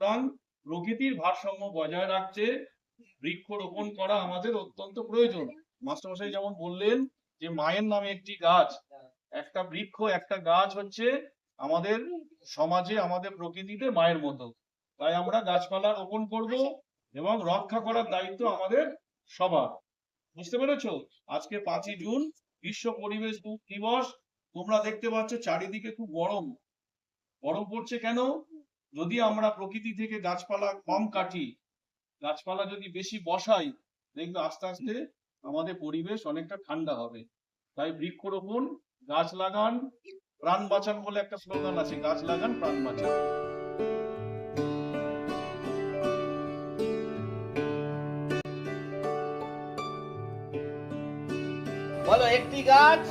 সুতরাং প্রকৃতির ভারসাম্য বজায় রাখতে বৃক্ষরোপণ করা আমাদের অত্যন্ত প্রয়োজন। মাস্টারমশাই যেমন বললেন যে মায়ের নামে একটি গাছ, একটা বৃক্ষ একটা গাছ হচ্ছে আমাদের সমাজে আমাদের প্রকৃতিতে মায়ের মতো। তাই আমরা গাছপালা রোপণ করব এবং রক্ষা করার দায়িত্ব আমাদের সবার। বুঝতে পেরেছো? আজকে 5ই জুন বিশ্ব পরিবেশ দিবস। তোমরা দেখতে পাচ্ছ চারিদিকে খুব গরম গরম পড়ছে কেন? যদি আমরা প্রকৃতি থেকে গাছপালা কম কাটি, গাছপালা যদি বেশি বসাই, দেখবে আস্তে আস্তে আমাদের পরিবেশ অনেকটা ঠান্ডা হবে। তাই বৃক্ষরোপণ, গাছ লাগান, প্রাণ বাঁচান বলে একটা স্লোগান আছে, গাছ লাগান প্রাণ বাঁচান। বলো, একটি গাছ